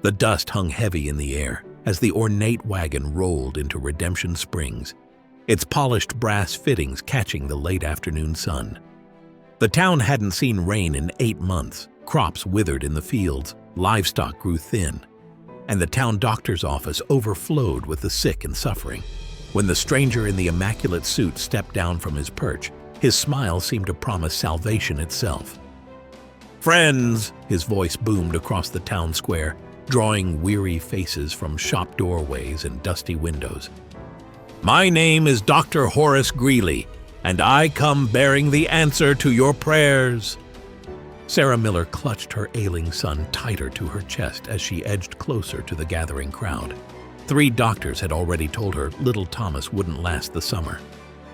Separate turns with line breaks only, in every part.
The dust hung heavy in the air as the ornate wagon rolled into Redemption Springs, its polished brass fittings catching the late afternoon sun. The town hadn't seen rain in 8 months. Crops withered in the fields, livestock grew thin, and the town doctor's office overflowed with the sick and suffering. When the stranger in the immaculate suit stepped down from his perch, his smile seemed to promise salvation itself. "Friends," his voice boomed across the town square, drawing weary faces from shop doorways and dusty windows. "My name is Dr. Horace Greeley, and I come bearing the answer to your prayers." Sarah Miller clutched her ailing son tighter to her chest as she edged closer to the gathering crowd. 3 doctors had already told her little Thomas wouldn't last the summer.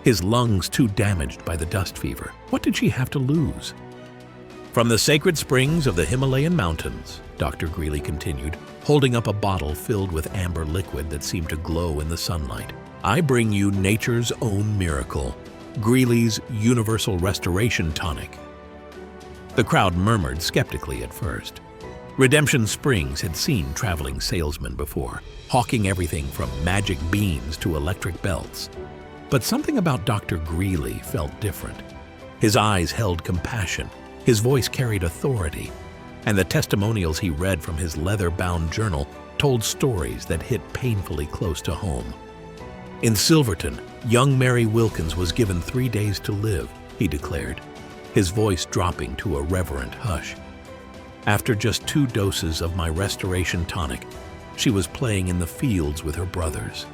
His lungs too damaged by the dust fever. What did she have to lose? "From the sacred springs of the Himalayan mountains," Dr. Greeley continued, holding up a bottle filled with amber liquid that seemed to glow in the sunlight, "I bring you nature's own miracle, Greeley's Universal Restoration Tonic." The crowd murmured skeptically at first. Redemption Springs had seen traveling salesmen before, hawking everything from magic beans to electric belts. But something about Dr. Greeley felt different. His eyes held compassion, his voice carried authority, and the testimonials he read from his leather-bound journal told stories that hit painfully close to home. In Silverton, young Mary Wilkins was given 3 days to live, he declared, his voice dropping to a reverent hush. After just 2 doses of my restoration tonic, she was playing in the fields with her brothers.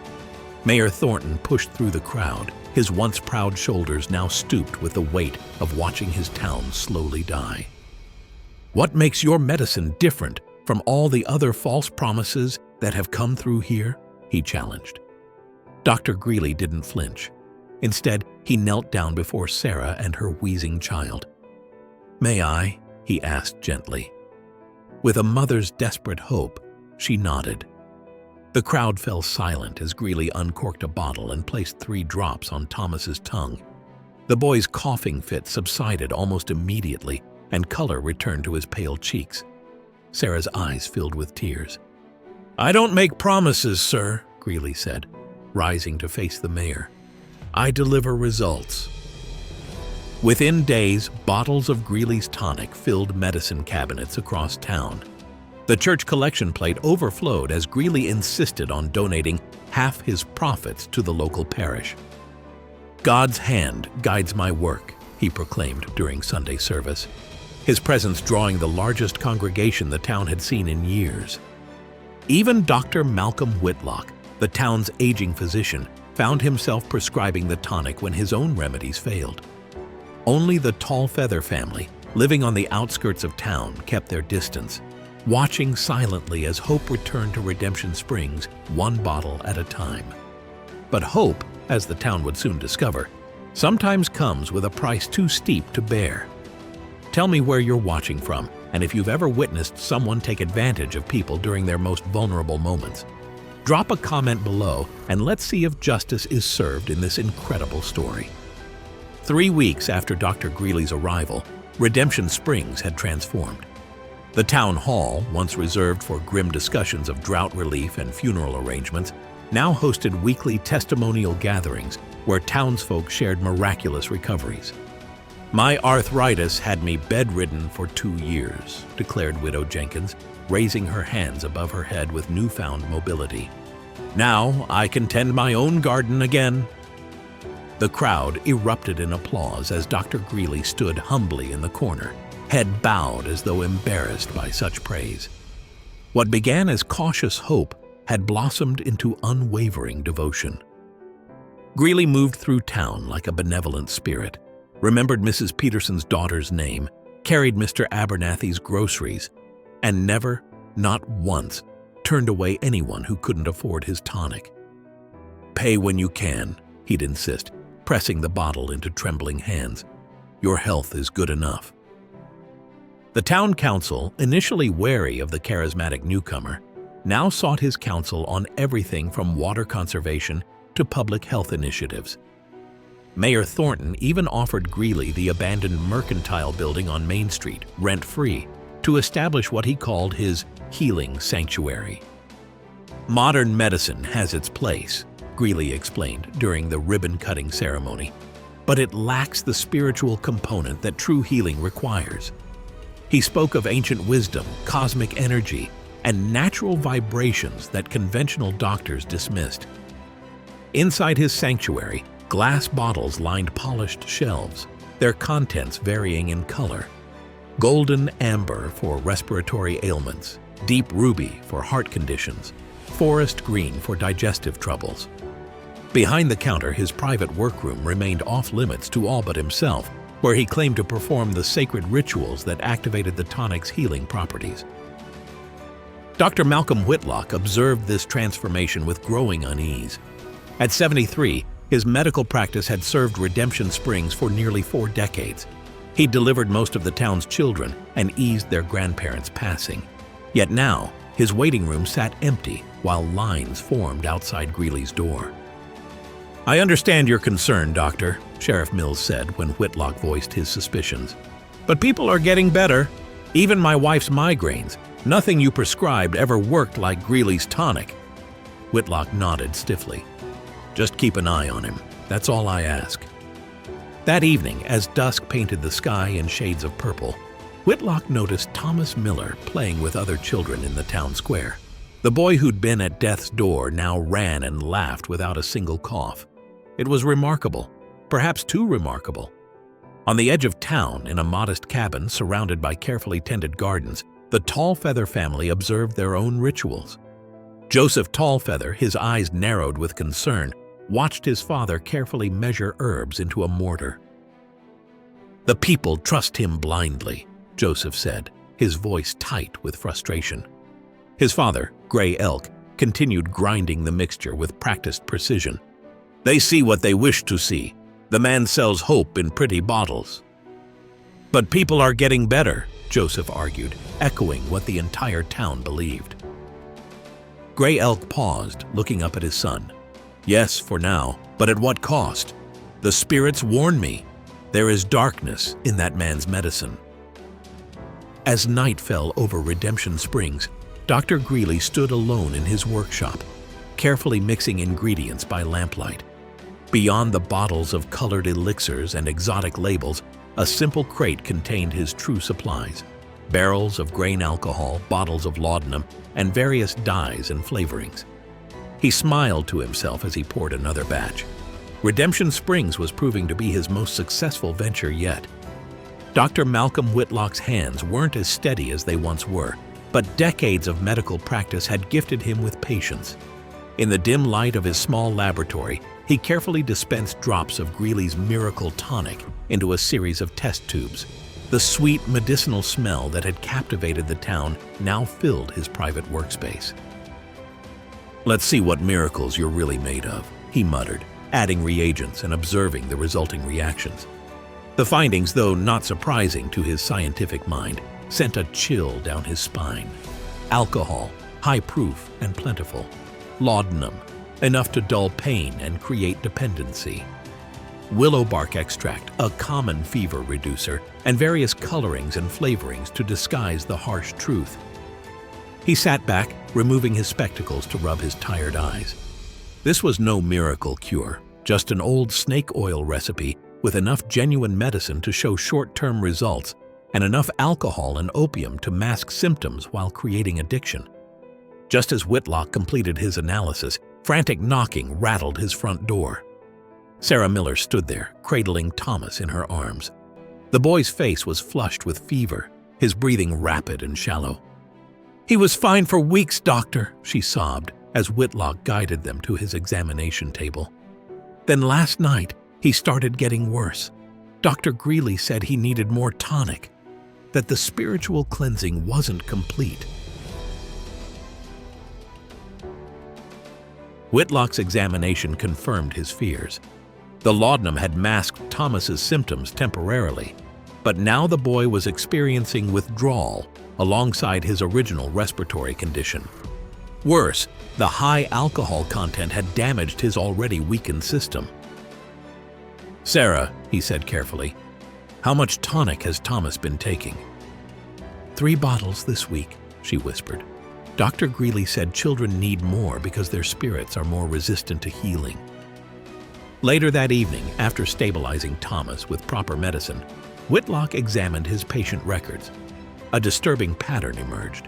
Mayor Thornton pushed through the crowd, his once proud shoulders now stooped with the weight of watching his town slowly die. "What makes your medicine different from all the other false promises that have come through here?" he challenged. Dr. Greeley didn't flinch. Instead, he knelt down before Sarah and her wheezing child. "May I?" he asked gently. With a mother's desperate hope, she nodded. The crowd fell silent as Greeley uncorked a bottle and placed 3 drops on Thomas's tongue. The boy's coughing fit subsided almost immediately, and color returned to his pale cheeks. Sarah's eyes filled with tears. "I don't make promises, sir," Greeley said, rising to face the mayor. "I deliver results." Within days, bottles of Greeley's tonic filled medicine cabinets across town. The church collection plate overflowed as Greeley insisted on donating half his profits to the local parish. "God's hand guides my work," he proclaimed during Sunday service, his presence drawing the largest congregation the town had seen in years. Even Dr. Malcolm Whitlock, the town's aging physician, found himself prescribing the tonic when his own remedies failed. Only the Tall Feather family, living on the outskirts of town, kept their distance, watching silently as hope returned to Redemption Springs, 1 bottle at a time. But hope, as the town would soon discover, sometimes comes with a price too steep to bear. Tell me where you're watching from, and if you've ever witnessed someone take advantage of people during their most vulnerable moments. Drop a comment below, and let's see if justice is served in this incredible story. 3 weeks after Dr. Greeley's arrival, Redemption Springs had transformed. The town hall, once reserved for grim discussions of drought relief and funeral arrangements, now hosted weekly testimonial gatherings where townsfolk shared miraculous recoveries. "My arthritis had me bedridden for 2 years," declared Widow Jenkins, raising her hands above her head with newfound mobility. "Now I can tend my own garden again." The crowd erupted in applause as Dr. Greeley stood humbly in the corner, head bowed as though embarrassed by such praise. What began as cautious hope had blossomed into unwavering devotion. Greeley moved through town like a benevolent spirit, remembered Mrs. Peterson's daughter's name, carried Mr. Abernathy's groceries, and never, not once, turned away anyone who couldn't afford his tonic. "Pay when you can," he'd insist, pressing the bottle into trembling hands. "Your health is good enough." The town council, initially wary of the charismatic newcomer, now sought his counsel on everything from water conservation to public health initiatives. Mayor Thornton even offered Greeley the abandoned mercantile building on Main Street, rent-free, to establish what he called his healing sanctuary. "Modern medicine has its place," Greeley explained during the ribbon-cutting ceremony, "but it lacks the spiritual component that true healing requires." He spoke of ancient wisdom, cosmic energy, and natural vibrations that conventional doctors dismissed. Inside his sanctuary, glass bottles lined polished shelves, their contents varying in color. Golden amber for respiratory ailments, deep ruby for heart conditions, forest green for digestive troubles. Behind the counter, his private workroom remained off-limits to all but himself, where he claimed to perform the sacred rituals that activated the tonic's healing properties. Dr. Malcolm Whitlock observed this transformation with growing unease. At 73, his medical practice had served Redemption Springs for nearly 4 decades. He delivered most of the town's children and eased their grandparents' passing. Yet now, his waiting room sat empty while lines formed outside Greeley's door. "I understand your concern, Doctor," Sheriff Mills said when Whitlock voiced his suspicions. "But people are getting better. Even my wife's migraines. Nothing you prescribed ever worked like Greeley's tonic." Whitlock nodded stiffly. "Just keep an eye on him. That's all I ask." That evening, as dusk painted the sky in shades of purple, Whitlock noticed Thomas Miller playing with other children in the town square. The boy who'd been at death's door now ran and laughed without a single cough. It was remarkable, perhaps too remarkable. On the edge of town, in a modest cabin surrounded by carefully tended gardens, the Tallfeather family observed their own rituals. Joseph Tallfeather, his eyes narrowed with concern, watched his father carefully measure herbs into a mortar. "The people trust him blindly," Joseph said, his voice tight with frustration. His father, Gray Elk, continued grinding the mixture with practiced precision. "They see what they wish to see. The man sells hope in pretty bottles." "But people are getting better," Joseph argued, echoing what the entire town believed. Gray Elk paused, looking up at his son. "Yes, for now, but at what cost? The spirits warn me. There is darkness in that man's medicine." As night fell over Redemption Springs, Dr. Greeley stood alone in his workshop, carefully mixing ingredients by lamplight. Beyond the bottles of colored elixirs and exotic labels, a simple crate contained his true supplies: barrels of grain alcohol, bottles of laudanum, and various dyes and flavorings. He smiled to himself as he poured another batch. Redemption Springs was proving to be his most successful venture yet. Dr. Malcolm Whitlock's hands weren't as steady as they once were, but decades of medical practice had gifted him with patience. In the dim light of his small laboratory, he carefully dispensed drops of Greeley's miracle tonic into a series of test tubes. The sweet medicinal smell that had captivated the town now filled his private workspace. "Let's see what miracles you're really made of," he muttered, adding reagents and observing the resulting reactions. The findings, though not surprising to his scientific mind, sent a chill down his spine. Alcohol, high proof and plentiful. Laudanum, enough to dull pain and create dependency. Willow bark extract, a common fever reducer, and various colorings and flavorings to disguise the harsh truth. He sat back, removing his spectacles to rub his tired eyes. This was no miracle cure, just an old snake oil recipe with enough genuine medicine to show short-term results and enough alcohol and opium to mask symptoms while creating addiction. Just as Whitlock completed his analysis, frantic knocking rattled his front door. Sarah Miller stood there, cradling Thomas in her arms. The boy's face was flushed with fever, his breathing rapid and shallow. "He was fine for weeks, doctor," she sobbed as Whitlock guided them to his examination table. "Then last night, he started getting worse. Dr. Greeley said he needed more tonic, that the spiritual cleansing wasn't complete." Whitlock's examination confirmed his fears. The laudanum had masked Thomas's symptoms temporarily, but now the boy was experiencing withdrawal alongside his original respiratory condition. Worse, the high alcohol content had damaged his already weakened system. "Sarah," he said carefully, "how much tonic has Thomas been taking?" 3 bottles this week," she whispered. Dr. Greeley said children need more because their spirits are more resistant to healing. Later that evening, after stabilizing Thomas with proper medicine, Whitlock examined his patient records. A disturbing pattern emerged.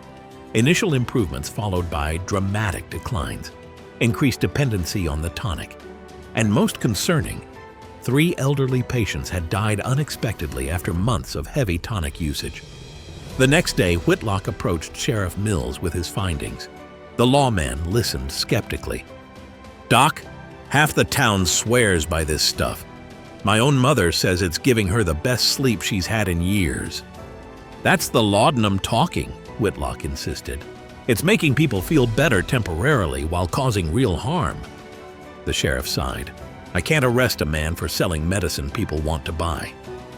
Initial improvements followed by dramatic declines, increased dependency on the tonic, and most concerning, 3 elderly patients had died unexpectedly after months of heavy tonic usage. The next day, Whitlock approached Sheriff Mills with his findings. The lawman listened skeptically. "Doc, half the town swears by this stuff. My own mother says it's giving her the best sleep she's had in years." "That's the laudanum talking," Whitlock insisted. "It's making people feel better temporarily while causing real harm." The sheriff sighed. "I can't arrest a man for selling medicine people want to buy.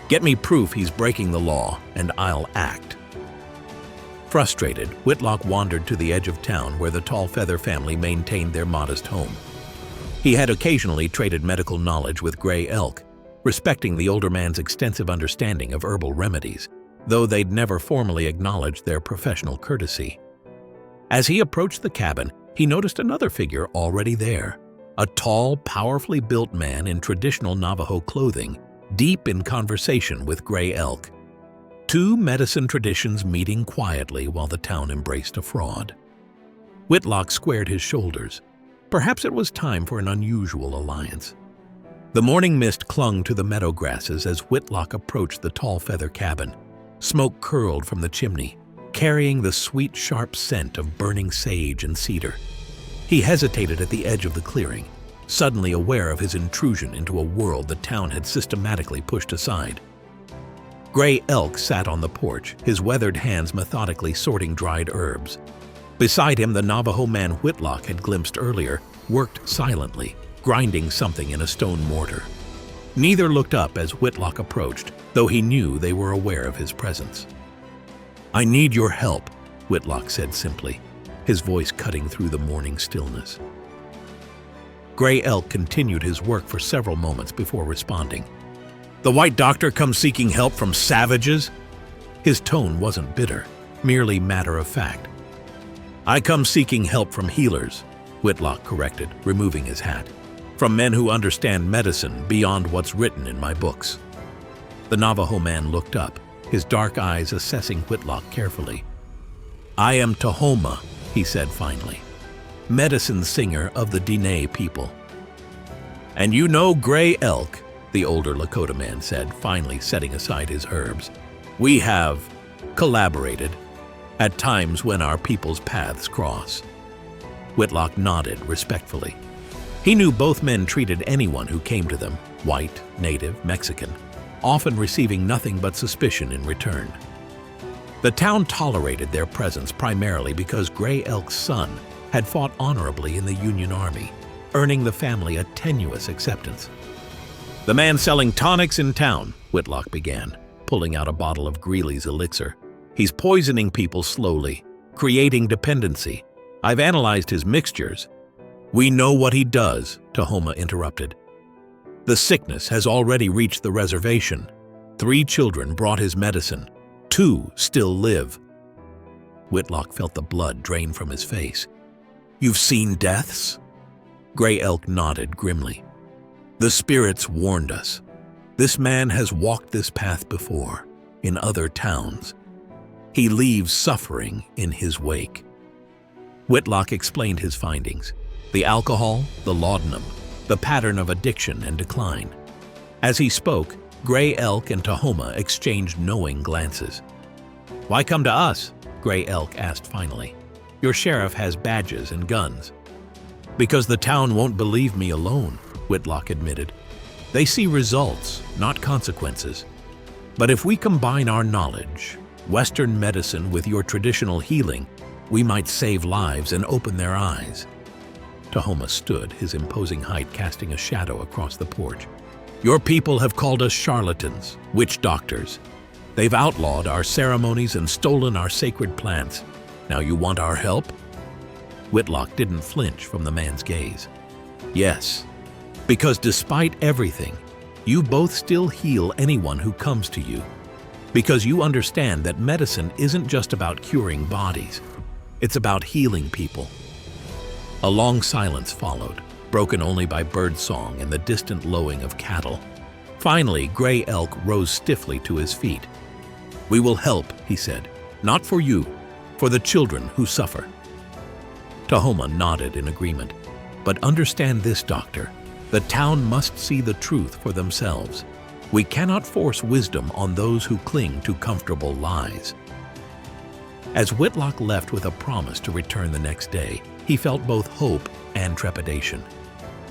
Get me proof he's breaking the law, and I'll act." Frustrated, Whitlock wandered to the edge of town where the Tall Feather family maintained their modest home. He had occasionally traded medical knowledge with Gray Elk, respecting the older man's extensive understanding of herbal remedies, though they'd never formally acknowledged their professional courtesy. As he approached the cabin, he noticed another figure already there, a tall, powerfully built man in traditional Navajo clothing, deep in conversation with Gray Elk. 2 medicine traditions meeting quietly while the town embraced a fraud. Whitlock squared his shoulders. Perhaps it was time for an unusual alliance. The morning mist clung to the meadow grasses as Whitlock approached the Tall Feather cabin. Smoke curled from the chimney, carrying the sweet, sharp scent of burning sage and cedar. He hesitated at the edge of the clearing, suddenly aware of his intrusion into a world the town had systematically pushed aside. Gray Elk sat on the porch, his weathered hands methodically sorting dried herbs. Beside him, the Navajo man Whitlock had glimpsed earlier worked silently, grinding something in a stone mortar. Neither looked up as Whitlock approached, though he knew they were aware of his presence. "I need your help," Whitlock said simply, his voice cutting through the morning stillness. Gray Elk continued his work for several moments before responding. "The white doctor comes seeking help from savages?" His tone wasn't bitter, merely matter-of-fact. "I come seeking help from healers," Whitlock corrected, removing his hat. "From men who understand medicine beyond what's written in my books." The Navajo man looked up, his dark eyes assessing Whitlock carefully. "I am Tahoma," he said finally, "medicine singer of the Diné people." "And you know Gray Elk," the older Lakota man said, finally setting aside his herbs. "We have collaborated at times when our people's paths cross." Whitlock nodded respectfully. He knew both men treated anyone who came to them, white, native, Mexican, often receiving nothing but suspicion in return. The town tolerated their presence primarily because Gray Elk's son had fought honorably in the Union Army, earning the family a tenuous acceptance. "The man selling tonics in town," Whitlock began, pulling out a bottle of Greeley's elixir. "He's poisoning people slowly, creating dependency. I've analyzed his mixtures." "We know what he does," Tahoma interrupted. "The sickness has already reached the reservation. 3 children brought his medicine. 2 still live." Whitlock felt the blood drain from his face. "You've seen deaths?" Gray Elk nodded grimly. "The spirits warned us. This man has walked this path before, in other towns. He leaves suffering in his wake." Whitlock explained his findings: the alcohol, the laudanum, the pattern of addiction and decline. As he spoke, Gray Elk and Tahoma exchanged knowing glances. "Why come to us?" Gray Elk asked finally. "Your sheriff has badges and guns." "Because the town won't believe me alone," Whitlock admitted. "They see results, not consequences. But if we combine our knowledge, Western medicine with your traditional healing, we might save lives and open their eyes." Tahoma stood, his imposing height casting a shadow across the porch. "Your people have called us charlatans, witch doctors. They've outlawed our ceremonies and stolen our sacred plants. Now you want our help?" Whitlock didn't flinch from the man's gaze. "Yes, because despite everything, you both still heal anyone who comes to you. because you understand that medicine isn't just about curing bodies. It's about healing people." A long silence followed, broken only by birdsong and the distant lowing of cattle. Finally, Gray Elk rose stiffly to his feet. "We will help," he said. "Not for you, for the children who suffer." Tahoma nodded in agreement. "But understand this, Doctor. The town must see the truth for themselves. We cannot force wisdom on those who cling to comfortable lies." As Whitlock left with a promise to return the next day, he felt both hope and trepidation.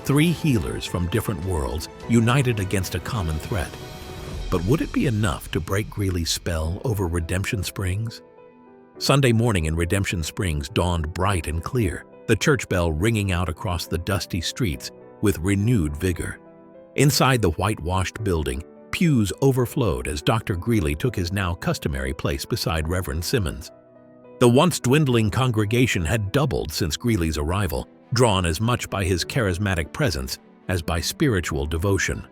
3 healers from different worlds united against a common threat. But would it be enough to break Greeley's spell over Redemption Springs? Sunday morning in Redemption Springs dawned bright and clear, the church bell ringing out across the dusty streets with renewed vigor. Inside the whitewashed building, pews overflowed as Dr. Greeley took his now customary place beside Reverend Simmons. The once dwindling congregation had doubled since Greeley's arrival, drawn as much by his charismatic presence as by spiritual devotion.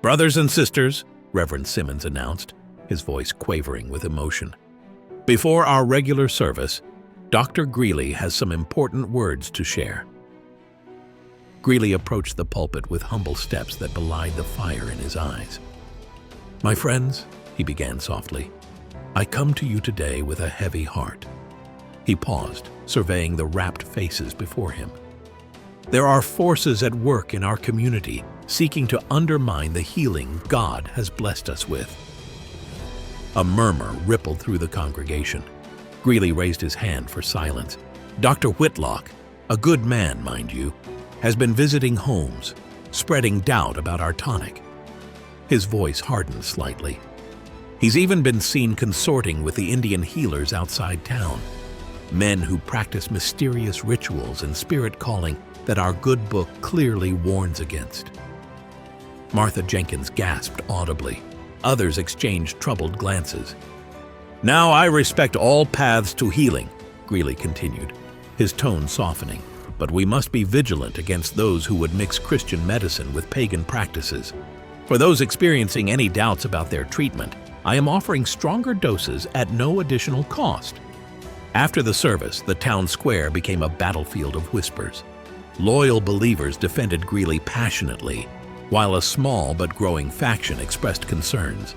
"Brothers and sisters," Reverend Simmons announced, his voice quavering with emotion, "before our regular service, Dr. Greeley has some important words to share." Greeley approached the pulpit with humble steps that belied the fire in his eyes. "My friends," he began softly, "I come to you today with a heavy heart." He paused, surveying the rapt faces before him. "There are forces at work in our community seeking to undermine the healing God has blessed us with." A murmur rippled through the congregation. Greeley raised his hand for silence. "Dr. Whitlock, a good man, mind you, has been visiting homes, spreading doubt about our tonic." His voice hardened slightly. "He's even been seen consorting with the Indian healers outside town, men who practice mysterious rituals and spirit calling that our good book clearly warns against." Martha Jenkins gasped audibly. Others exchanged troubled glances. "Now I respect all paths to healing," Greeley continued, his tone softening, "but we must be vigilant against those who would mix Christian medicine with pagan practices. For those experiencing any doubts about their treatment, I am offering stronger doses at no additional cost." After the service, the town square became a battlefield of whispers. Loyal believers defended Greeley passionately, while a small but growing faction expressed concerns.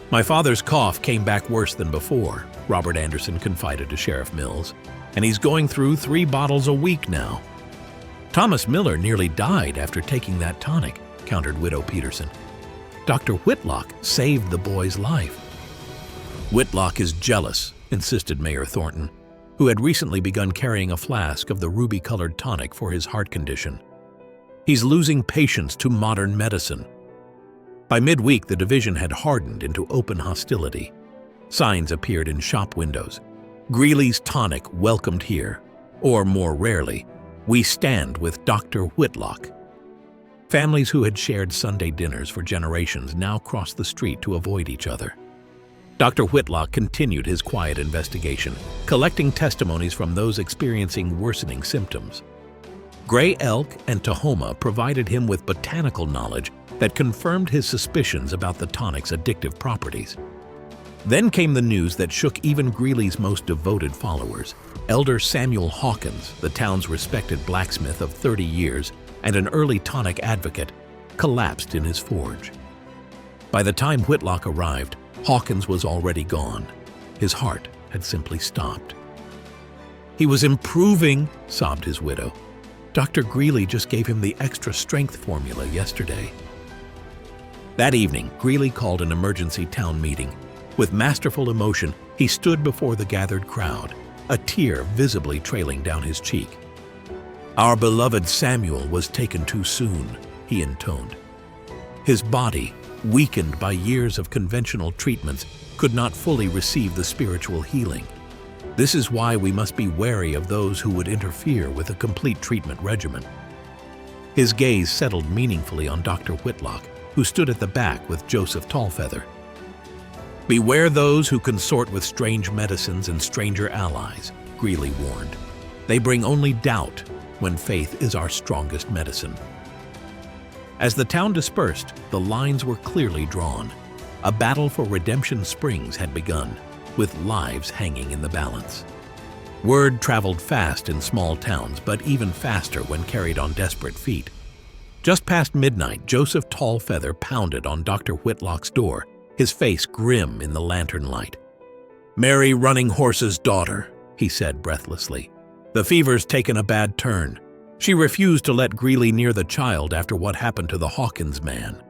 "My father's cough came back worse than before," Robert Anderson confided to Sheriff Mills, "and he's going through 3 bottles a week now." "Thomas Miller nearly died after taking that tonic," countered Widow Peterson. "Dr. Whitlock saved the boy's life." "Whitlock is jealous," insisted Mayor Thornton, who had recently begun carrying a flask of the ruby-colored tonic for his heart condition. "He's losing patience to modern medicine." By midweek, the division had hardened into open hostility. Signs appeared in shop windows. "Greeley's tonic welcomed here," or more rarely, "We stand with Dr. Whitlock." Families who had shared Sunday dinners for generations now crossed the street to avoid each other. Dr. Whitlock continued his quiet investigation, collecting testimonies from those experiencing worsening symptoms. Gray Elk and Tahoma provided him with botanical knowledge that confirmed his suspicions about the tonic's addictive properties. Then came the news that shook even Greeley's most devoted followers. Elder Samuel Hawkins, the town's respected blacksmith of 30 years and an early tonic advocate, collapsed in his forge. By the time Whitlock arrived, Hawkins was already gone. His heart had simply stopped. "He was improving," sobbed his widow. "Dr. Greeley just gave him the extra strength formula yesterday." That evening, Greeley called an emergency town meeting. With masterful emotion, he stood before the gathered crowd, a tear visibly trailing down his cheek. "Our beloved Samuel was taken too soon," he intoned. His body, weakened by years of conventional treatments, could not fully receive the spiritual healing. This is why we must be wary of those who would interfere with a complete treatment regimen. His gaze settled meaningfully on Dr. Whitlock, who stood at the back with Joseph Tallfeather. "Beware those who consort with strange medicines and stranger allies," Greeley warned. "They bring only doubt when faith is our strongest medicine." As the town dispersed, the lines were clearly drawn. A battle for Redemption Springs had begun, with lives hanging in the balance. Word traveled fast in small towns, but even faster when carried on desperate feet. Just past midnight, Joseph Tallfeather pounded on Dr. Whitlock's door, his face grim in the lantern light. "Mary Running Horse's daughter," he said breathlessly. "The fever's taken a bad turn. She refused to let Greeley near the child after what happened to the Hawkins man."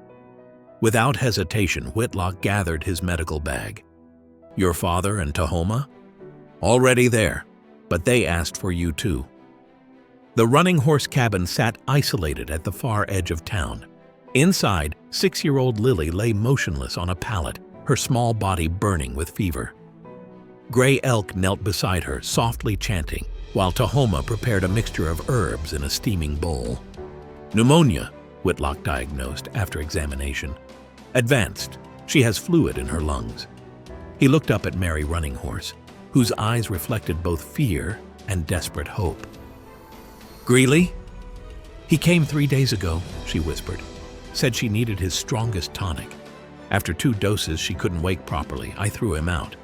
Without hesitation, Whitlock gathered his medical bag. "Your father and Tahoma?" "Already there, but they asked for you too." The Running Horse cabin sat isolated at the far edge of town. Inside, 6-year-old Lily lay motionless on a pallet, her small body burning with fever. Gray Elk knelt beside her, softly chanting, while Tahoma prepared a mixture of herbs in a steaming bowl. "Pneumonia," Whitlock diagnosed after examination. "Advanced. She has fluid in her lungs." He looked up at Mary Running Horse, whose eyes reflected both fear and desperate hope. "Greeley?" "He came 3 days ago," she whispered. "Said she needed his strongest tonic. After 2 doses, she couldn't wake properly. I threw him out."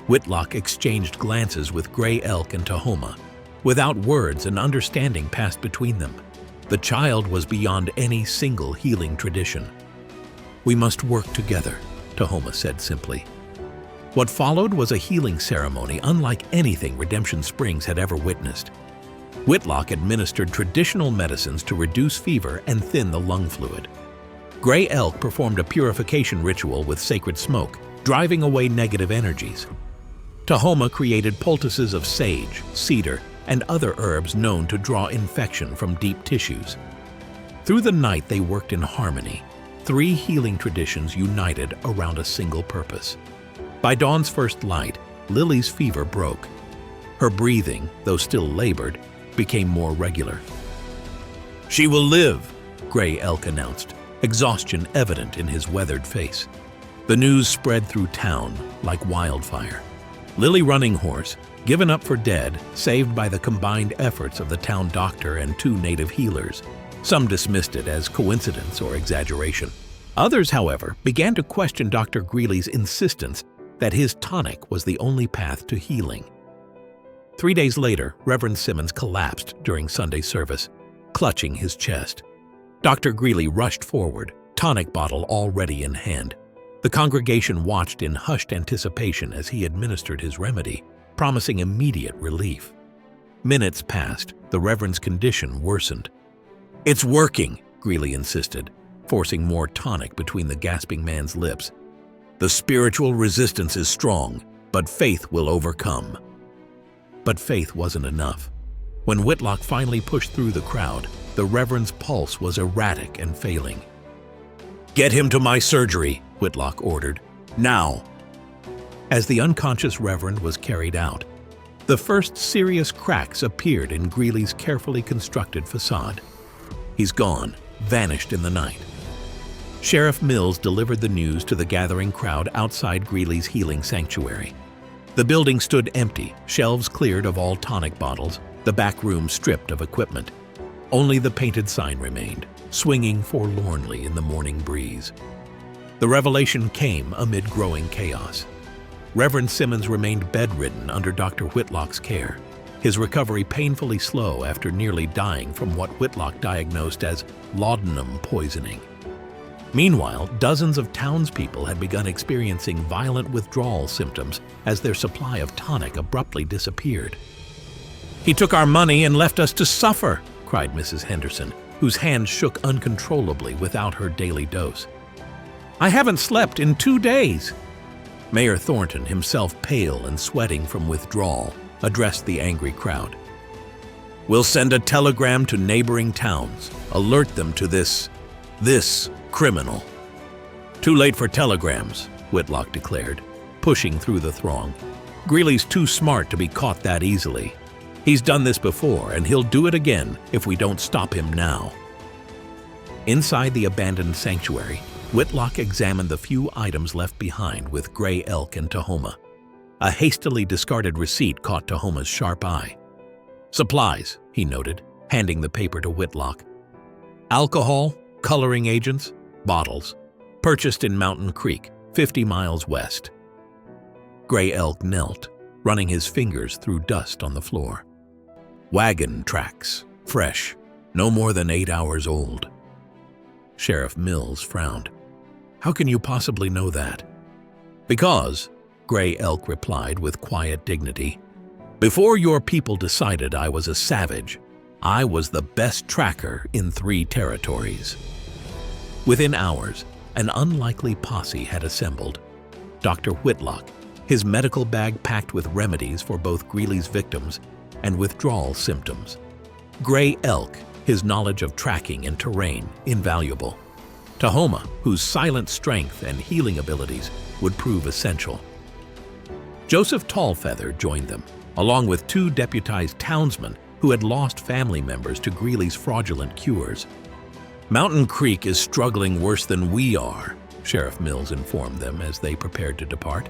Whitlock exchanged glances with Gray Elk and Tahoma. Without words, an understanding passed between them. The child was beyond any single healing tradition. "We must work together," Tahoma said simply. What followed was a healing ceremony unlike anything Redemption Springs had ever witnessed. Whitlock administered traditional medicines to reduce fever and thin the lung fluid. Gray Elk performed a purification ritual with sacred smoke, driving away negative energies. Tahoma created poultices of sage, cedar, and other herbs known to draw infection from deep tissues. Through the night they worked in harmony, 3 healing traditions united around a single purpose. By dawn's first light, Lily's fever broke. Her breathing, though still labored, became more regular. "She will live," Gray Elk announced, exhaustion evident in his weathered face. The news spread through town like wildfire. Lily Running Horse, given up for dead, saved by the combined efforts of the town doctor and 2 native healers. Some dismissed it as coincidence or exaggeration. Others, however, began to question Dr. Greeley's insistence that his tonic was the only path to healing. 3 days later, Reverend Simmons collapsed during Sunday service, clutching his chest. Dr. Greeley rushed forward, tonic bottle already in hand. The congregation watched in hushed anticipation as he administered his remedy, promising immediate relief. Minutes passed, the Reverend's condition worsened. "It's working," Greeley insisted, forcing more tonic between the gasping man's lips. "The spiritual resistance is strong, but faith will overcome." But faith wasn't enough. When Whitlock finally pushed through the crowd, the Reverend's pulse was erratic and failing. "Get him to my surgery," Whitlock ordered. "Now!" As the unconscious Reverend was carried out, the first serious cracks appeared in Greeley's carefully constructed facade. "He's gone, vanished in the night." Sheriff Mills delivered the news to the gathering crowd outside Greeley's healing sanctuary. The building stood empty, shelves cleared of all tonic bottles, the back room stripped of equipment. Only the painted sign remained, swinging forlornly in the morning breeze. The revelation came amid growing chaos. Reverend Simmons remained bedridden under Dr. Whitlock's care, his recovery painfully slow after nearly dying from what Whitlock diagnosed as laudanum poisoning. Meanwhile, dozens of townspeople had begun experiencing violent withdrawal symptoms as their supply of tonic abruptly disappeared. "He took our money and left us to suffer," cried Mrs. Henderson, whose hands shook uncontrollably without her daily dose. "I haven't slept in 2 days." Mayor Thornton, himself pale and sweating from withdrawal, addressed the angry crowd. "We'll send a telegram to neighboring towns, alert them to this criminal." "Too late for telegrams," Whitlock declared, pushing through the throng. "Greeley's too smart to be caught that easily. He's done this before, and he'll do it again if we don't stop him now." Inside the abandoned sanctuary, Whitlock examined the few items left behind with Gray Elk and Tahoma. A hastily discarded receipt caught Tahoma's sharp eye. "Supplies," he noted, handing the paper to Whitlock. "Alcohol, coloring agents, bottles. Purchased in Mountain Creek, 50 miles west. Gray Elk knelt, running his fingers through dust on the floor. Wagon tracks, fresh, no more than 8 hours old. Sheriff Mills frowned. How can you possibly know that? Because, Gray Elk replied with quiet dignity, before your people decided I was a savage, I was the best tracker in 3 territories. Within hours, an unlikely posse had assembled. Dr. Whitlock, his medical bag packed with remedies for both Greeley's victims and withdrawal symptoms. Gray Elk, his knowledge of tracking and terrain, invaluable. Tahoma, whose silent strength and healing abilities would prove essential. Joseph Tallfeather joined them, along with 2 deputized townsmen who had lost family members to Greeley's fraudulent cures. Mountain Creek is struggling worse than we are, Sheriff Mills informed them as they prepared to depart.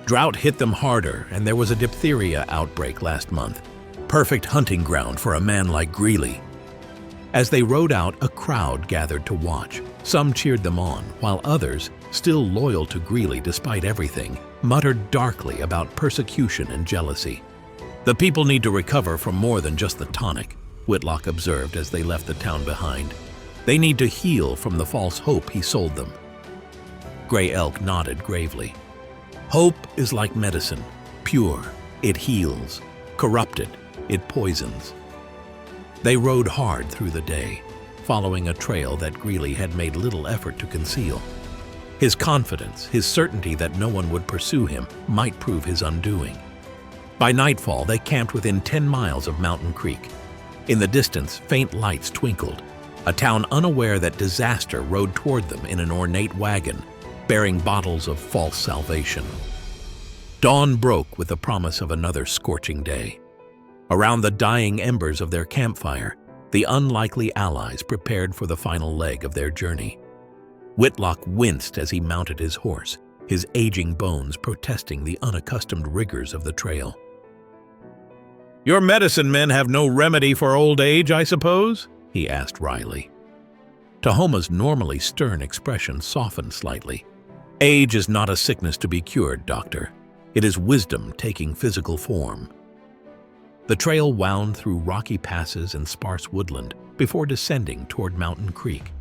Drought hit them harder, and there was a diphtheria outbreak last month. Perfect hunting ground for a man like Greeley. As they rode out, a crowd gathered to watch. Some cheered them on, while others, still loyal to Greeley despite everything, muttered darkly about persecution and jealousy. The people need to recover from more than just the tonic, Whitlock observed as they left the town behind. They need to heal from the false hope he sold them. Gray Elk nodded gravely. Hope is like medicine, pure, it heals, corrupted, it poisons. They rode hard through the day, following a trail that Greeley had made little effort to conceal. His confidence, his certainty that no one would pursue him, might prove his undoing. By nightfall, they camped within 10 miles of Mountain Creek. In the distance, faint lights twinkled, a town unaware that disaster rode toward them in an ornate wagon, bearing bottles of false salvation. Dawn broke with the promise of another scorching day. Around the dying embers of their campfire, the unlikely allies prepared for the final leg of their journey. Whitlock winced as he mounted his horse, his aging bones protesting the unaccustomed rigors of the trail. "Your medicine men have no remedy for old age, I suppose?" he asked wryly. Tahoma's normally stern expression softened slightly. "Age is not a sickness to be cured, Doctor. It is wisdom taking physical form." The trail wound through rocky passes and sparse woodland before descending toward Mountain Creek.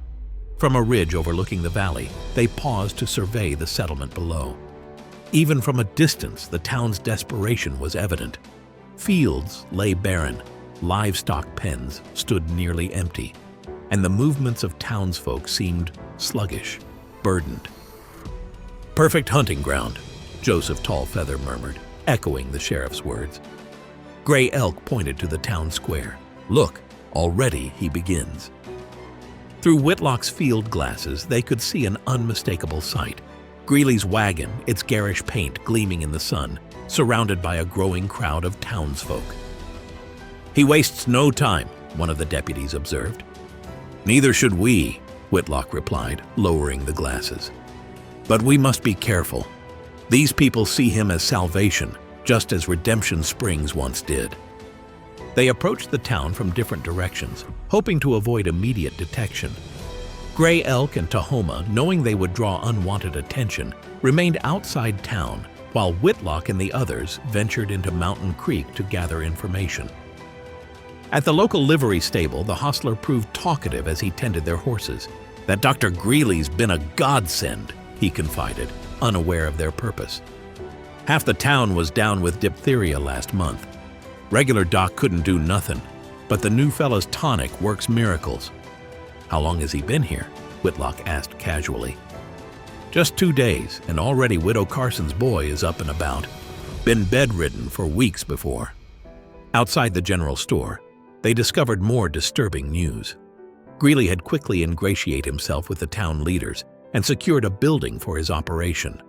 From a ridge overlooking the valley, they paused to survey the settlement below. Even from a distance, the town's desperation was evident. Fields lay barren, livestock pens stood nearly empty, and the movements of townsfolk seemed sluggish, burdened. "Perfect hunting ground," Joseph Tallfeather murmured, echoing the sheriff's words. Gray Elk pointed to the town square. "Look, already he begins." Through Whitlock's field glasses, they could see an unmistakable sight. Greeley's wagon, its garish paint gleaming in the sun, surrounded by a growing crowd of townsfolk. "He wastes no time," one of the deputies observed. "Neither should we," Whitlock replied, lowering the glasses. "But we must be careful. These people see him as salvation, just as Redemption Springs once did." They approached the town from different directions, hoping to avoid immediate detection. Gray Elk and Tahoma, knowing they would draw unwanted attention, remained outside town, while Whitlock and the others ventured into Mountain Creek to gather information. At the local livery stable, the hostler proved talkative as he tended their horses. "That Dr. Greeley's been a godsend," he confided, unaware of their purpose. "Half the town was down with diphtheria last month. Regular doc couldn't do nothing, but the new fella's tonic works miracles." "How long has he been here?" Whitlock asked casually. "Just 2 days, and already Widow Carson's boy is up and about. Been bedridden for weeks before." Outside the general store, they discovered more disturbing news. Greeley had quickly ingratiated himself with the town leaders and secured a building for his operation.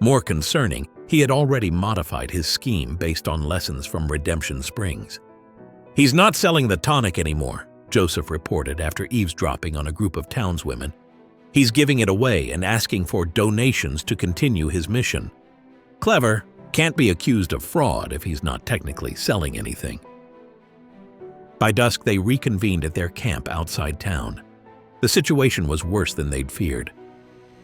More concerning, he had already modified his scheme based on lessons from Redemption Springs. "He's not selling the tonic anymore," Joseph reported after eavesdropping on a group of townswomen. "He's giving it away and asking for donations to continue his mission. Clever, can't be accused of fraud if he's not technically selling anything." By dusk, they reconvened at their camp outside town. The situation was worse than they'd feared.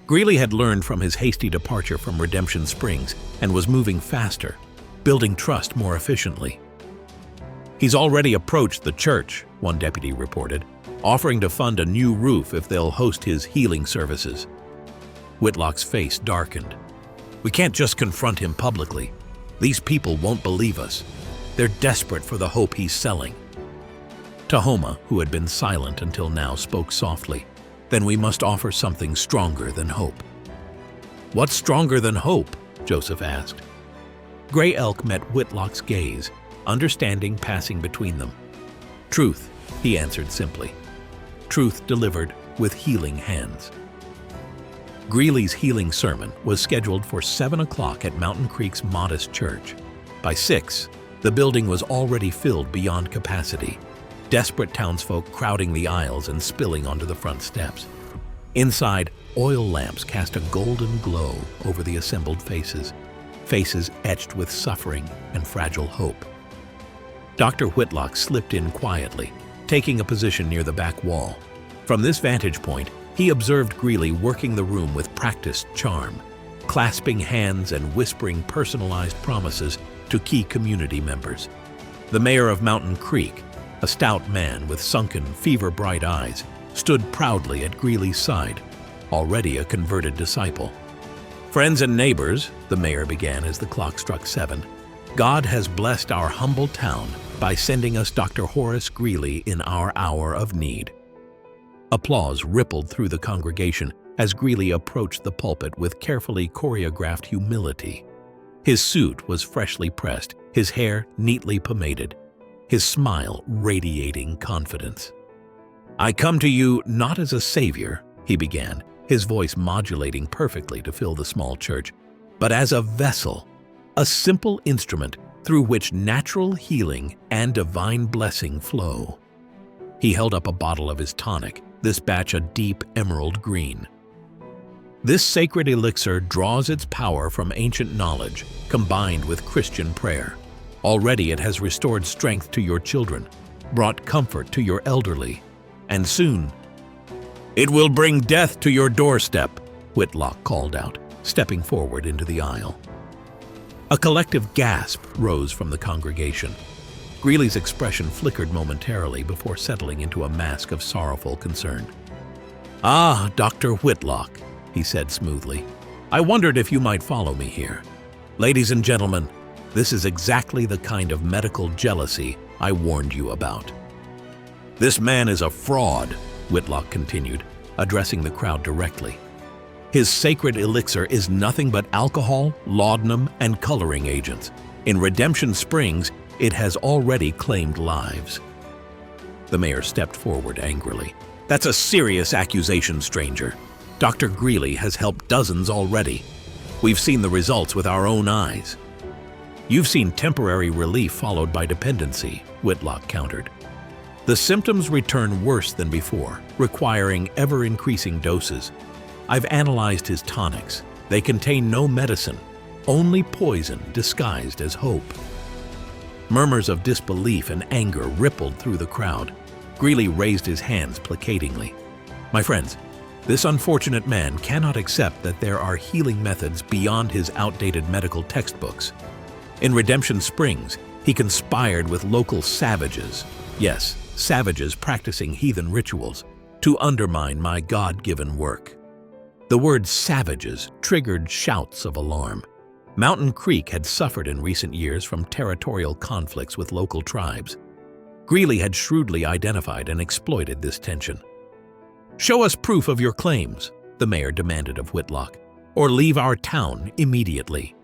Greeley had learned from his hasty departure from Redemption Springs and was moving faster, building trust more efficiently. "He's already approached the church," one deputy reported, offering to fund a new roof if they'll host his healing services. Whitlock's face darkened. "We can't just confront him publicly. These people won't believe us. They're desperate for the hope he's selling." Tahoma, who had been silent until now, spoke softly. "Then we must offer something stronger than hope." "What's stronger than hope?" Joseph asked. Gray Elk met Whitlock's gaze, understanding passing between them. "Truth," he answered simply. "Truth delivered with healing hands." Greeley's healing sermon was scheduled for 7 o'clock at Mountain Creek's modest church. By 6, the building was already filled beyond capacity, desperate townsfolk crowding the aisles and spilling onto the front steps. Inside, oil lamps cast a golden glow over the assembled faces, faces etched with suffering and fragile hope. Dr. Whitlock slipped in quietly, taking a position near the back wall. From this vantage point, he observed Greeley working the room with practiced charm, clasping hands and whispering personalized promises to key community members. The mayor of Mountain Creek, a stout man with sunken, fever-bright eyes, stood proudly at Greeley's side, already a converted disciple. "Friends and neighbors," the mayor began as the clock struck 7, "God has blessed our humble town by sending us Dr. Horace Greeley in our hour of need." Applause rippled through the congregation as Greeley approached the pulpit with carefully choreographed humility. His suit was freshly pressed, his hair neatly pomaded, his smile radiating confidence. "I come to you not as a savior," he began, his voice modulating perfectly to fill the small church, "but as a vessel, a simple instrument through which natural healing and divine blessing flow." He held up a bottle of his tonic, this batch a deep emerald green. "This sacred elixir draws its power from ancient knowledge, combined with Christian prayer. Already it has restored strength to your children, brought comfort to your elderly, and soon it will bring death to your doorstep," Whitlock called out, stepping forward into the aisle. A collective gasp rose from the congregation. Greeley's expression flickered momentarily before settling into a mask of sorrowful concern. "Ah, Dr. Whitlock," he said smoothly, "I wondered if you might follow me here. Ladies and gentlemen, this is exactly the kind of medical jealousy I warned you about." "This man is a fraud," Whitlock continued, addressing the crowd directly. "His sacred elixir is nothing but alcohol, laudanum, and coloring agents. In Redemption Springs, it has already claimed lives." The mayor stepped forward angrily. "That's a serious accusation, stranger. Dr. Greeley has helped dozens already. We've seen the results with our own eyes." "You've seen temporary relief followed by dependency," Whitlock countered. "The symptoms return worse than before, requiring ever-increasing doses. I've analyzed his tonics. They contain no medicine, only poison disguised as hope." Murmurs of disbelief and anger rippled through the crowd. Greeley raised his hands placatingly. "My friends, this unfortunate man cannot accept that there are healing methods beyond his outdated medical textbooks. In Redemption Springs, he conspired with local savages, yes, savages practicing heathen rituals, to undermine my God-given work." The word savages triggered shouts of alarm. Mountain Creek had suffered in recent years from territorial conflicts with local tribes. Greeley had shrewdly identified and exploited this tension. "Show us proof of your claims," the mayor demanded of Whitlock, "or leave our town immediately."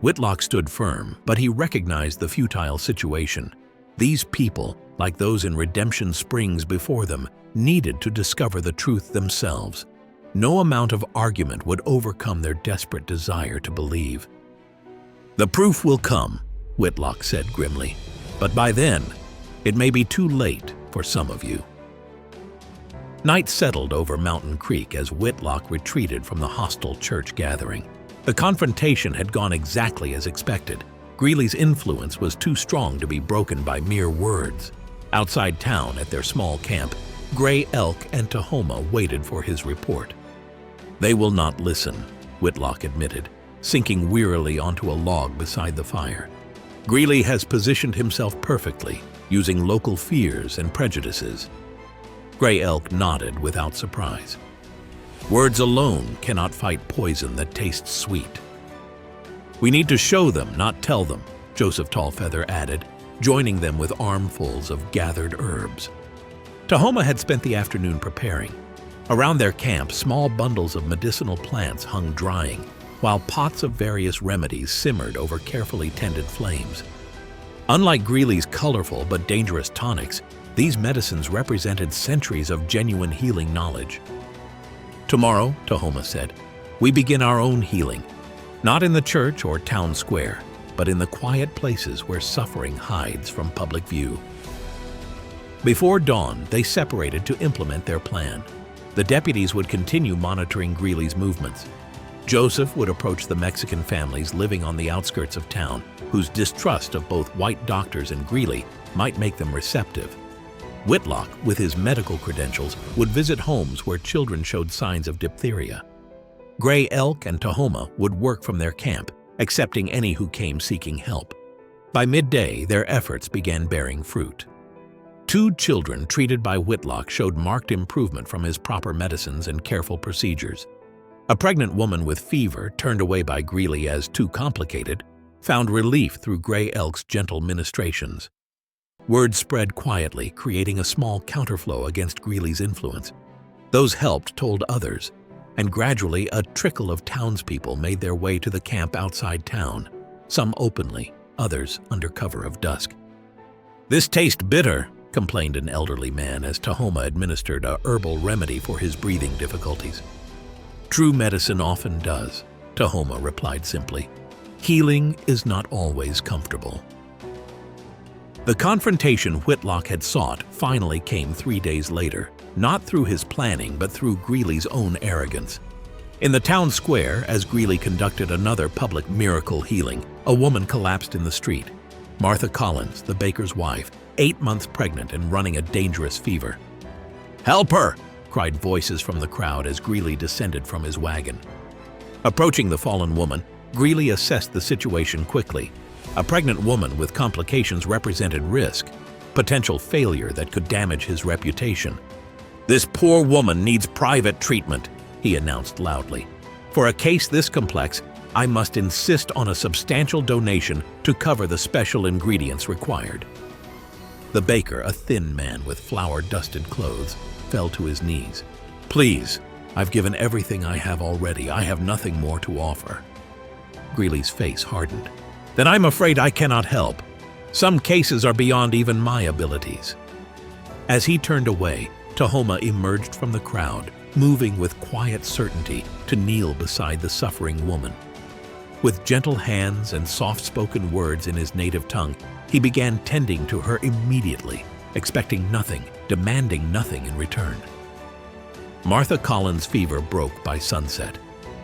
Whitlock stood firm, but he recognized the futile situation. These people, like those in Redemption Springs before them, needed to discover the truth themselves. No amount of argument would overcome their desperate desire to believe. "The proof will come," Whitlock said grimly, "but by then, it may be too late for some of you." Night settled over Mountain Creek as Whitlock retreated from the hostile church gathering. The confrontation had gone exactly as expected. Greeley's influence was too strong to be broken by mere words. Outside town at their small camp, Gray Elk and Tahoma waited for his report. "They will not listen," Whitlock admitted, sinking wearily onto a log beside the fire. "Greeley has positioned himself perfectly, using local fears and prejudices." Gray Elk nodded without surprise. "Words alone cannot fight poison that tastes sweet." "We need to show them, not tell them," Joseph Tallfeather added, joining them with armfuls of gathered herbs. Tahoma had spent the afternoon preparing. Around their camp, small bundles of medicinal plants hung drying, while pots of various remedies simmered over carefully tended flames. Unlike Greeley's colorful but dangerous tonics, these medicines represented centuries of genuine healing knowledge. "Tomorrow," Tahoma said, "we begin our own healing, not in the church or town square, but in the quiet places where suffering hides from public view." Before dawn, they separated to implement their plan. The deputies would continue monitoring Greeley's movements. Joseph would approach the Mexican families living on the outskirts of town, whose distrust of both white doctors and Greeley might make them receptive. Whitlock, with his medical credentials, would visit homes where children showed signs of diphtheria. Gray Elk and Tahoma would work from their camp, accepting any who came seeking help. By midday, their efforts began bearing fruit. 2 children treated by Whitlock showed marked improvement from his proper medicines and careful procedures. A pregnant woman with fever, turned away by Greeley as too complicated, found relief through Gray Elk's gentle ministrations. Word spread quietly, creating a small counterflow against Greeley's influence. Those helped told others, and gradually a trickle of townspeople made their way to the camp outside town, some openly, others under cover of dusk. "This tastes bitter," complained an elderly man as Tahoma administered a herbal remedy for his breathing difficulties. "True medicine often does," Tahoma replied simply. "Healing is not always comfortable." The confrontation Whitlock had sought finally came 3 days later, not through his planning but through Greeley's own arrogance. In the town square, as Greeley conducted another public miracle healing, a woman collapsed in the street. Martha Collins, the baker's wife, 8 months pregnant and running a dangerous fever. "Help her!" cried voices from the crowd as Greeley descended from his wagon. Approaching the fallen woman, Greeley assessed the situation quickly. A pregnant woman with complications represented risk, potential failure that could damage his reputation. "This poor woman needs private treatment," he announced loudly. "For a case this complex, I must insist on a substantial donation to cover the special ingredients required." The baker, a thin man with flour-dusted clothes, fell to his knees. "Please, I've given everything I have already. I have nothing more to offer." Greeley's face hardened. "Then I'm afraid I cannot help. Some cases are beyond even my abilities." As he turned away, Tahoma emerged from the crowd, moving with quiet certainty to kneel beside the suffering woman. With gentle hands and soft-spoken words in his native tongue, he began tending to her immediately, expecting nothing, demanding nothing in return. Martha Collins' fever broke by sunset.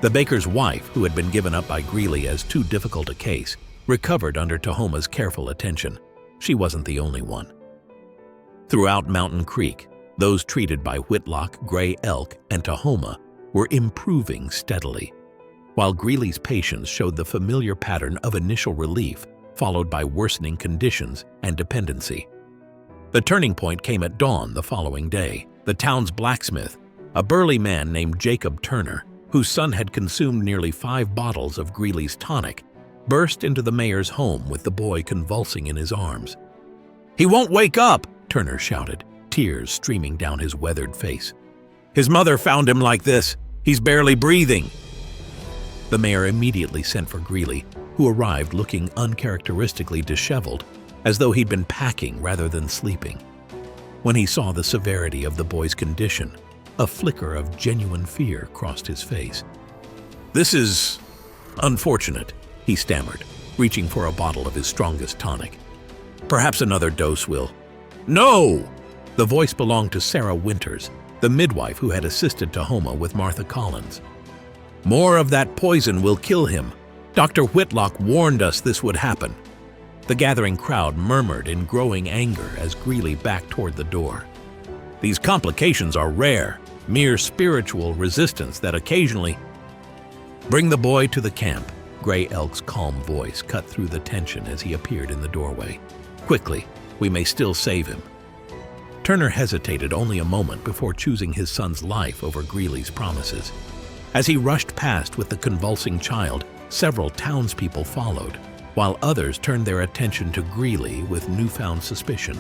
The baker's wife, who had been given up by Greeley as too difficult a case, recovered under Tahoma's careful attention. She wasn't the only one. Throughout Mountain Creek, those treated by Whitlock, Gray Elk, and Tahoma were improving steadily, while Greeley's patients showed the familiar pattern of initial relief followed by worsening conditions and dependency. The turning point came at dawn the following day. The town's blacksmith, a burly man named Jacob Turner, whose son had consumed nearly 5 bottles of Greeley's tonic, burst into the mayor's home with the boy convulsing in his arms. "He won't wake up!" Turner shouted, tears streaming down his weathered face. "His mother found him like this. He's barely breathing." The mayor immediately sent for Greeley, who arrived looking uncharacteristically disheveled, as though he'd been packing rather than sleeping. When he saw the severity of the boy's condition, a flicker of genuine fear crossed his face. "This is unfortunate," he stammered, reaching for a bottle of his strongest tonic. "Perhaps another dose will—" "No!" The voice belonged to Sarah Winters, the midwife who had assisted Tahoma with Martha Collins. "More of that poison will kill him. Dr. Whitlock warned us this would happen." The gathering crowd murmured in growing anger as Greeley backed toward the door. "These complications are rare. mere spiritual resistance that occasionally— "Bring the boy to the camp." Gray Elk's calm voice cut through the tension as he appeared in the doorway. "Quickly, we may still save him." Turner hesitated only a moment before choosing his son's life over Greeley's promises. As he rushed past with the convulsing child, several townspeople followed, while others turned their attention to Greeley with newfound suspicion.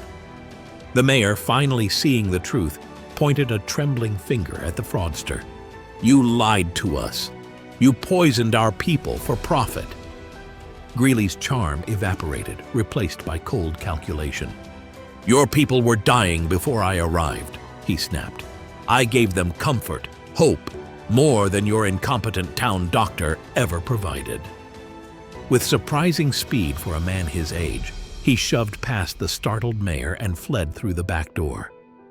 The mayor, finally seeing the truth, pointed a trembling finger at the fraudster. "You lied to us. You poisoned our people for profit." Greeley's charm evaporated, replaced by cold calculation. "Your people were dying before I arrived," he snapped. "I gave them comfort, hope, more than your incompetent town doctor ever provided." With surprising speed for a man his age, he shoved past the startled mayor and fled through the back door.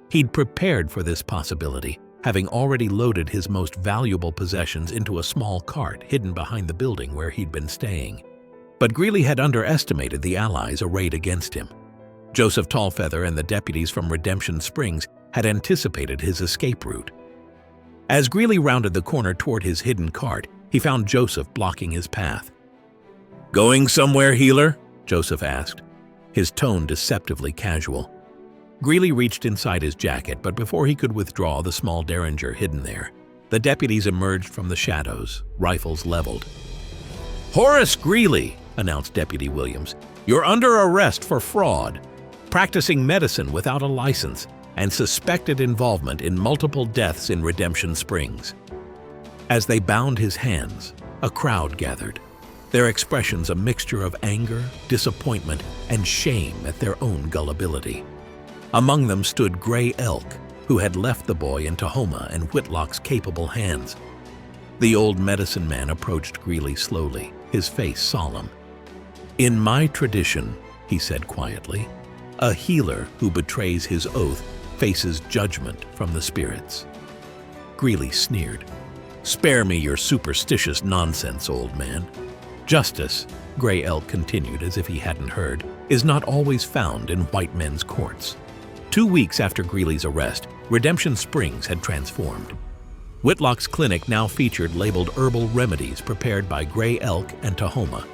He'd prepared for this possibility, having already loaded his most valuable possessions into a small cart hidden behind the building where he'd been staying. But Greeley had underestimated the allies arrayed against him. Joseph Tallfeather and the deputies from Redemption Springs had anticipated his escape route. As Greeley rounded the corner toward his hidden cart, he found Joseph blocking his path. "Going somewhere, healer?" Joseph asked, his tone deceptively casual. Greeley reached inside his jacket, but before he could withdraw the small derringer hidden there, the deputies emerged from the shadows, rifles leveled. "Horace Greeley," announced Deputy Williams, "you're under arrest for fraud, practicing medicine without a license, and suspected involvement in multiple deaths in Redemption Springs." As they bound his hands, a crowd gathered, their expressions a mixture of anger, disappointment, and shame at their own gullibility. Among them stood Gray Elk, who had left the boy in Tahoma in Whitlock's capable hands. The old medicine man approached Greeley slowly, his face solemn. "In my tradition," he said quietly, "a healer who betrays his oath faces judgment from the spirits." Greeley sneered. "Spare me your superstitious nonsense, old man. Justice," Gray Elk continued as if he hadn't heard, "is not always found in white men's courts." 2 weeks after Greeley's arrest, Redemption Springs had transformed. Whitlock's clinic now featured labeled herbal remedies prepared by Gray Elk and Tahoma,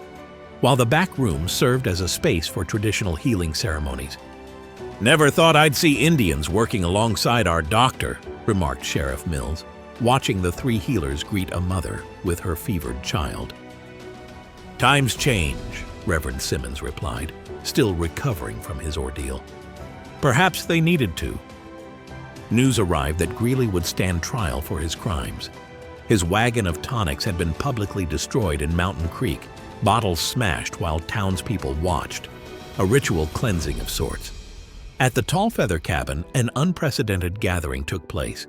while the back room served as a space for traditional healing ceremonies. "Never thought I'd see Indians working alongside our doctor," remarked Sheriff Mills, watching the 3 healers greet a mother with her fevered child. "Times change," Reverend Simmons replied, still recovering from his ordeal. "Perhaps they needed to." News arrived that Greeley would stand trial for his crimes. His wagon of tonics had been publicly destroyed in Mountain Creek, bottles smashed while townspeople watched, a ritual cleansing of sorts. At the Tallfeather cabin, an unprecedented gathering took place.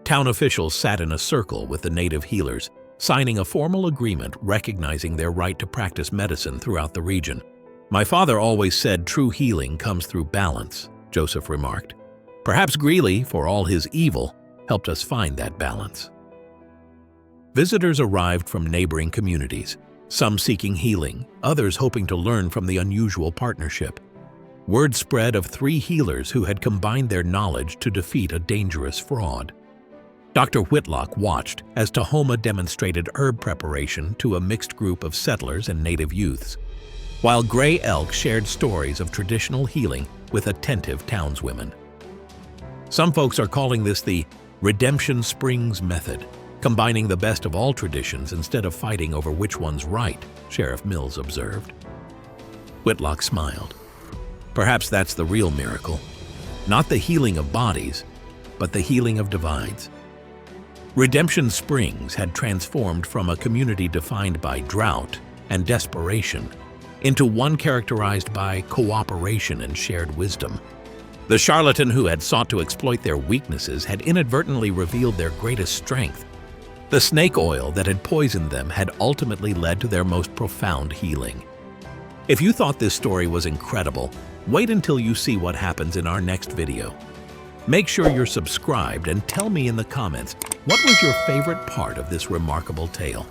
Town officials sat in a circle with the native healers, signing a formal agreement recognizing their right to practice medicine throughout the region. "My father always said true healing comes through balance," Joseph remarked. "Perhaps Greeley, for all his evil, helped us find that balance." Visitors arrived from neighboring communities, some seeking healing, others hoping to learn from the unusual partnership. Word spread of 3 healers who had combined their knowledge to defeat a dangerous fraud. Dr. Whitlock watched as Tahoma demonstrated herb preparation to a mixed group of settlers and native youths, while Gray Elk shared stories of traditional healing with attentive townswomen. Some folks are calling this the Redemption Springs method, combining the best of all traditions instead of fighting over which one's right, Sheriff Mills observed. Whitlock smiled. Perhaps that's the real miracle. Not the healing of bodies, but the healing of divides. Redemption Springs had transformed from a community defined by drought and desperation into one characterized by cooperation and shared wisdom. The charlatan who had sought to exploit their weaknesses had inadvertently revealed their greatest strength. The snake oil that had poisoned them had ultimately led to their most profound healing. If you thought this story was incredible, wait until you see what happens in our next video. Make sure you're subscribed and tell me in the comments, what was your favorite part of this remarkable tale?